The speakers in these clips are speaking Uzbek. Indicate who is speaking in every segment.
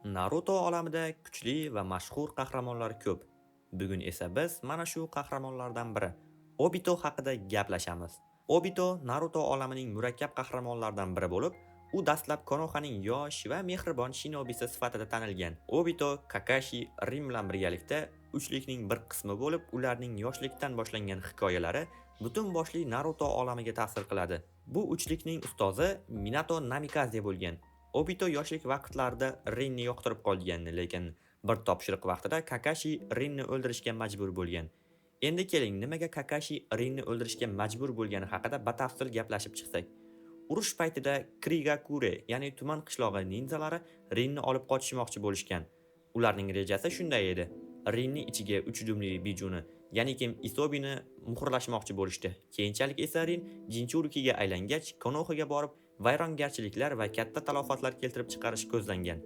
Speaker 1: Naruto olamida kuchli va mashhur qahramonlar ko'p. Bugun esa biz mana shu qahramonlardan biri Obito haqida gaplashamiz. Obito Naruto olamining murakkab qahramonlaridan biri bo'lib, u dastlab Konohaning yosh va mehribon shinobisi sifatida tanilgan. Obito Kakashi Rin bilan birgalikda uchlikning bir qismi bo'lib, ularning yoshlikdan boshlangan hikoyalari butun boshli Naruto olamiga ta'sir qiladi. Bu uchlikning ustozi Minato Namikaze bo'lgan. Obito yoshlik vaqtlarida Rinni yoqtirib qolgan, lekin bir topshiriq vaqtida Kakashi Rinni o'ldirishga majbur bo'lgan. Endi keling, nimaga Kakashi Rinni o'ldirishga majbur bo'lgani haqida batafsil gaplashib chiqsak. Urush paytida Krigakure, ya'ni tuman qishlog'i ninzalari Rinni olib qochishmoqchi bo'lishgan. Ularning rejasi shunday edi. Rinni ichiga 3 dumli bijuni, ya'ni kim Isobini muhrlashmoqchi bo'lishdi. Keyinchalik esa Rin Jinchurikiga aylangach, Konohaga borib vayrongarchiliklar va katta talafotlar keltirib chiqarish ko'zlangan.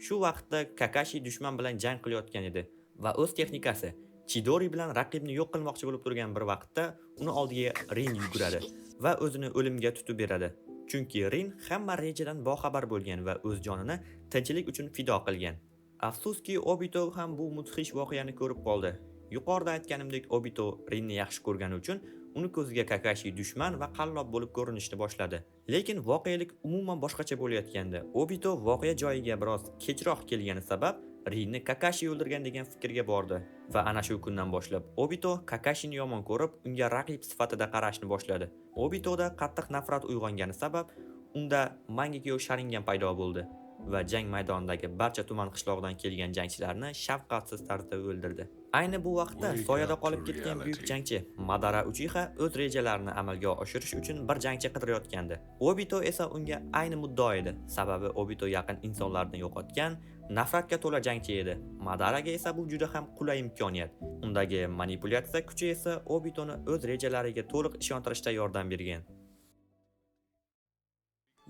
Speaker 1: Shu vaqtda Kakashi dushman bilan jang qilayotgan edi va o'z texnikasi Chidori bilan raqibni yo'q qilmoqchi bo'lib turgan bir vaqtda uni oldiga Rin yuguradi va o'zini o'limga tutib beradi. Chunki Rin hamma rejadan boxabar bo'lgan va o'z jonini tinchlik uchun fido qilgan. Afsuski, Obito ham bu mudhish voqeani ko'rib qoldi. Yuqorida aytganimdek, Obito Rinni yaxshi ko'rgani uchun uni ko'ziga Kakashi dushman va qallob bo'lib ko'rinishni boshladi. Lekin voqelik umuman boshqacha bo'layotgandi. Obito voqea joyiga biroz kechroq kelgani sabab Rinni Kakashi o'ldirgan degan fikrga bordi va ana shu kundan boshlab Obito Kakashini yomon ko'rib, unga raqib sifatida qarashni boshladi. Obitoda qattiq nafrat uyg'ongani sabab unda Mangekyo Sharingan paydo bo'ldi va jang maydonidagi barcha tuman qishloqdan kelgan jangchilarni shafqatsiz tarzda o'ldirdi. Ayni bu vaqtda soyada qolib ketgan buyuk jangchi Madara Uchiha o'z rejalarini amalga oshirish uchun bir jangchi qidirayotgandi. Obito esa unga ayni muddao edi. Sababi Obito yaqin insonlarni yo'qotgan, nafratga to'la jangchi edi. Madaraga esa bu juda ham qulay imkoniyat. Undagi manipulyatsiya kuchi esa Obitoni o'z rejalariga to'liq ishontirishda yordam bergan.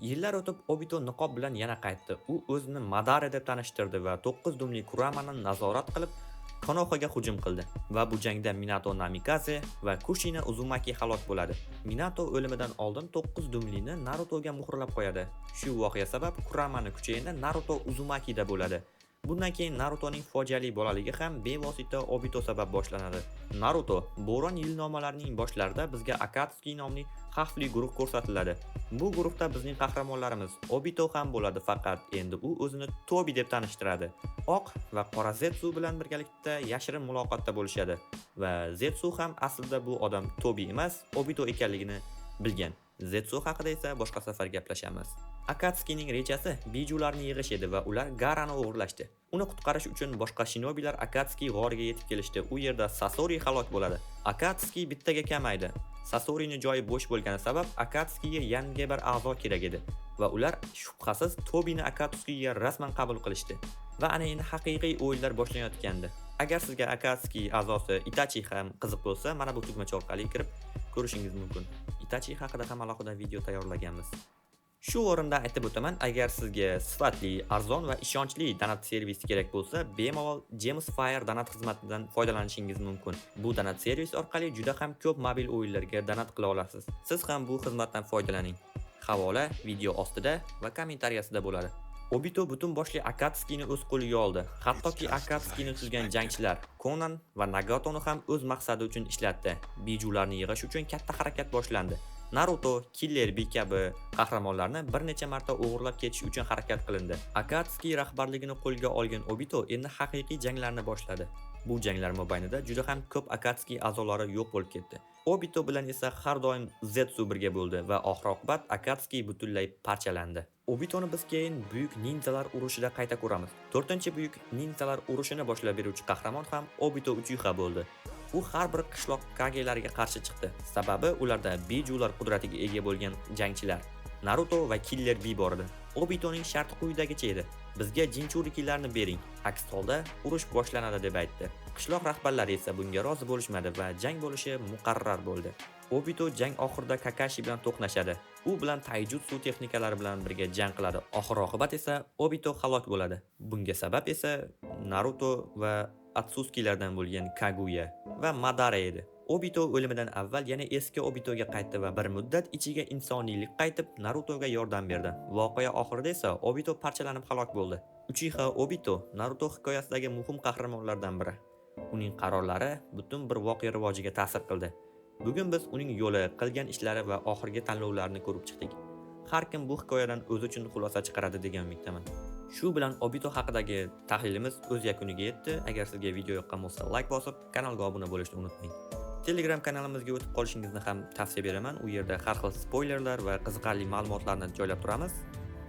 Speaker 1: Yillar o'tib Obito niqob bilan yana qaytdi. U o'zini Madara deb tanishtirdi va 9 dumli Kuramani nazorat qilib Konohaga hujum qildi va bu jangda Minato Namikaze va Kushina Uzumaki halok bo'ladi. Minato o'limidan oldin 9 dumlini Narutoga muhrlab qo'yadi. Shu voqea sabab Kuramani kuchi endi Naruto Uzumakida bo'ladi. Bundan keyin Narutoning fojiali bolaligi ham bevosita Obito sabab boshlanadi. Naruto bo'ron yilnomalarining boshlarida bizga Akatsuki nomli xavfli guruh ko'rsatiladi. Bu guruhda bizning qahramonlarimiz Obito ham bo'ladi, faqat endi u o'zini Tobi deb tanishtiradi. Oq va qora Zetsu bilan birgalikda yashirin muloqotda bo'lishadi va Zetsu ham aslida bu odam Tobi emas, Obito ekanligini bilgan. Zetsu haqida esa boshqa safar gaplashamiz. Akatsukining rejasi bijularni yig'ish edi va ular Garani o'g'irlashdi. Uni qutqarish uchun boshqa shinobilar Akatsuki g'origa yetib kelishdi. U yerda Sasori halok bo'ladi. Akatsuki bittaga kamaydi. Sasorining joyi bo'sh bo'lgani sabab Akatsukiga yangi bir a'zo kerak edi va ular shubhasiz Tobini Akatsukiga rasman qabul qilishdi. Va ana endi haqiqiy o'yinlar boshlanayotgandi. Agar sizga Akatsuki a'zosi Itachi ham qiziq bo'lsa, mana bu tugmacha orqali kirib ko'rishingiz mumkin. Itachi haqida ham alohida video tayyorlaganmiz. Shu o'rinda aytib o'taman, agar sizga sifatli, arzon va ishonchli donat servisi kerak bo'lsa, bemalol James Fire donat xizmatidan foydalanishingiz mumkin. Bu donat servis orqali juda ham ko'p mobil o'yinlarga donat qila olasiz. Siz ham bu xizmatdan foydalaning. Havola video ostida va kommentariyasida bo'ladi. Obito butun boshli Akatsukini o'z qo'liga oldi. Hattoki Akatsukini tuzgan jangchilar Konan va Nagatoni ham o'z maqsadi uchun ishlatdi. Bijularni yig'ish uchun katta harakat boshlandi. Naruto, Killer Bee kabi qahramonlarni bir necha marta o'g'irlab ketish uchun harakat qilindi. Akatsuki rahbarligini qo'lga olgan Obito endi haqiqiy janglarni boshladi. Bu janglar mobaynida juda ham ko'p Akatsuki a'zolari yo'q bo'lib ketdi. Obito bilan esa har doim Zetsu birga bo'ldi va oxir-oqibat Akatsuki butunlay parchalandi. Obitoni biz keyin buyuk ninzalar urushida qayta ko'ramiz. 4-buyuk ninzalar urushini boshlab beruvchi qahramon ham Obito Uchiha bo'ldi. U har bir qishloq kagelariga qarshi chiqdi. Sababi ularda bijular qudratiga ega bo'lgan jangchilar Naruto va Killer Bee bor edi. Obitoning sharti quyidagicha edi: bizga Jinchurikilarni bering, aks holda urush boshlanadi deb aytdi. Qishloq rahbarlari esa bunga rozi bo'lishmadi va jang bo'lishi muqarrar bo'ldi. Obito jang oxirida Kakashi bilan to'qnashadi. U bilan taijutsu texnikalari bilan birga jang qiladi. Oxir-oqibat esa Obito halok bo'ladi. Bunga sabab esa Naruto va Atsuskilardan bo'lgan Kaguya va Madara edi. Obito o'limidan avval yana eski Obitoga qaytdi va bir muddat ichiga insoniylik qaytib Narutoga yordam berdi. Voqea oxirida esa Obito parchalanib halok bo'ldi. Uchiha Obito Naruto hikoyasidagi muhim qahramonlardan biri. Uning qarorlari butun bir voqea rivojiga ta'sir qildi. Bugun biz uning yo'li, qilgan ishlari va oxirgi tanlovlarini ko'rib chiqdik. Har kim bu hikoyadan o'zi uchun xulosa chiqaradi degan umiddaman. Shu bilan Obito haqidagi tahlilimiz o'z yakuniga yetdi. Agar sizga video yoqqan bo'lsa, like bosib, kanalga obuna bo'lishni unutmang. Telegram kanalimizga o'tib qolishingizni ham tavsiya beraman. U yerda har xil spoilerlar va qiziqarli ma'lumotlarni joylab turamiz.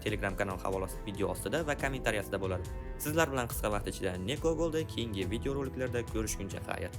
Speaker 1: Telegram kanal havolasi video ostida va kommentariyasida bo'ladi. Sizlar bilan qisqa vaqt ichida Neko bo'ldi. Keyingi video roliklarda ko'rishguncha xayr.